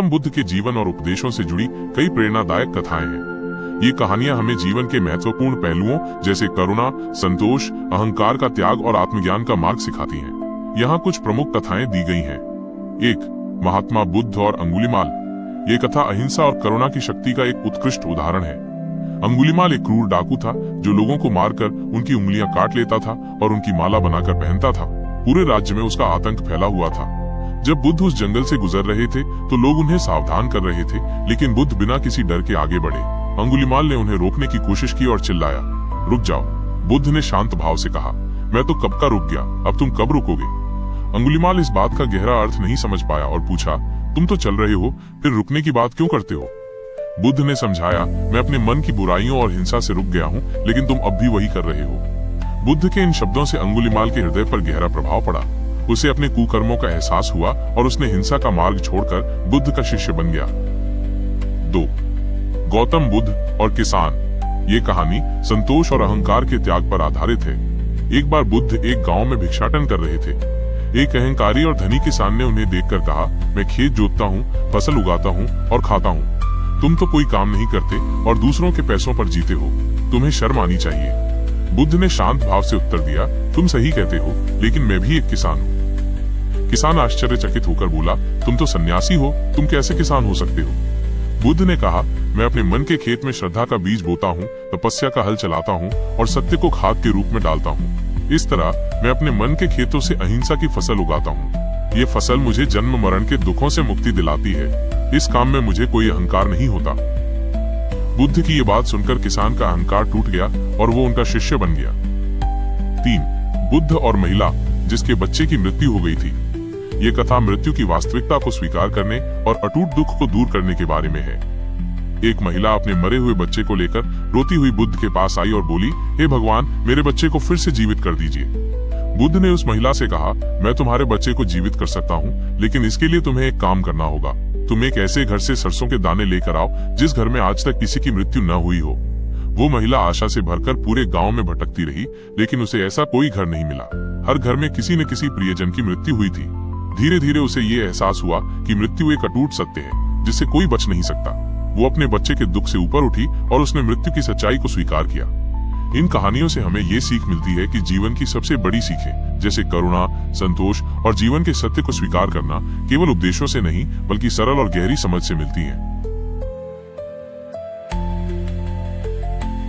गौतम बुद्ध के जीवन और उपदेशों से जुड़ी कई प्रेरणादायक कथाएं हैं। ये कहानियां हमें जीवन के महत्वपूर्ण पहलुओं जैसे करुणा, संतोष, अहंकार का त्याग और आत्मज्ञान का मार्ग सिखाती हैं। यहाँ कुछ प्रमुख कथाएं दी गई हैं। 1. महात्मा बुद्ध और अंगुलीमाल। ये कथा अहिंसा और करुणा की शक्ति का एक उत्कृष्ट उदाहरण है। अंगुलीमाल एक क्रूर डाकू था जो लोगों को मारकर उनकी उंगलियां काट लेता था और उनकी माला बनाकर पहनता था। पूरे राज्य में उसका आतंक फैला हुआ था। जब बुद्ध उस जंगल से गुजर रहे थे तो लोग उन्हें सावधान कर रहे थे, लेकिन बुद्ध बिना किसी डर के आगे बढ़े। अंगुलीमाल ने उन्हें रोकने की कोशिश की और चिल्लाया, रुक जाओ। बुद्ध ने शांत भाव से कहा, मैं तो कब का रुक गया, अब तुम कब रुकोगे? अंगुलीमाल इस बात का गहरा अर्थ नहीं समझ पाया और पूछा, तुम तो चल रहे हो, फिर रुकने की बात क्यों करते हो? बुद्ध ने समझाया, मैं अपने मन की बुराइयों और हिंसा से रुक गया हूँ, लेकिन तुम अब भी वही कर रहे हो। बुद्ध के इन शब्दों से अंगुलीमाल के हृदय पर गहरा प्रभाव पड़ा। उसे अपने कुकर्मों का एहसास हुआ और उसने हिंसा का मार्ग छोड़कर बुद्ध का शिष्य बन गया। 2. गौतम बुद्ध और किसान। ये कहानी संतोष और अहंकार के त्याग पर आधारित है। एक बार बुद्ध एक गांव में भिक्षाटन कर रहे थे। एक अहंकारी और धनी किसान ने उन्हें देखकर कहा, मैं खेत जोतता हूँ, फसल उगाता हूँ और खाता हूँ। तुम तो कोई काम नहीं करते और दूसरों के पैसों पर जीते हो, तुम्हें शर्म आनी चाहिए। बुद्ध ने शांत भाव से उत्तर दिया, तुम सही कहते हो, लेकिन मैं भी एक किसान हूँ। किसान आश्चर्यचकित होकर बोला, तुम तो सन्यासी हो, तुम कैसे किसान हो सकते हो? बुद्ध ने कहा, मैं अपने मन के खेत में श्रद्धा का बीज बोता हूँ, तपस्या का हल चलाता हूँ और सत्य को खाद के रूप में डालता हूँ। इस तरह मैं अपने मन के खेतों से अहिंसा की फसल उगाता हूँ। ये फसल मुझे जन्म मरण के दुखों से मुक्ति दिलाती है। इस काम में मुझे कोई अहंकार नहीं होता। बुद्ध की ये बात सुनकर किसान का अहंकार टूट गया और वो उनका शिष्य बन गया। 3. बुद्ध और महिला जिसके बच्चे की मृत्यु हो गई थी। ये कथा मृत्यु की वास्तविकता को स्वीकार करने और अटूट दुख को दूर करने के बारे में है। एक महिला अपने मरे हुए बच्चे को लेकर रोती हुई बुद्ध के पास आई और बोली, हे भगवान, मेरे बच्चे को फिर से जीवित कर दीजिए। बुद्ध ने उस महिला से कहा, मैं तुम्हारे बच्चे को जीवित कर सकता हूँ, लेकिन इसके लिए तुम्हें एक काम करना होगा। तुम एक ऐसे घर से सरसों के दाने लेकर आओ जिस घर में आज तक किसी की मृत्यु न हुई हो। वो महिला आशा से भरकर पूरे गांव में भटकती रही, लेकिन उसे ऐसा कोई घर नहीं मिला। हर घर में किसी न किसी प्रियजन की मृत्यु हुई थी। धीरे धीरे उसे ये एहसास हुआ कि मृत्यु एक अटूट सत्य है जिससे कोई बच नहीं सकता। वो अपने बच्चे के दुख से ऊपर उठी और उसने मृत्यु की सच्चाई को स्वीकार किया। इन कहानियों से हमें ये सीख मिलती है कि जीवन की सबसे बड़ी सीखें जैसे करुणा, संतोष और जीवन के सत्य को स्वीकार करना केवल उपदेशों से नहीं बल्कि सरल और गहरी समझ से मिलती हैं।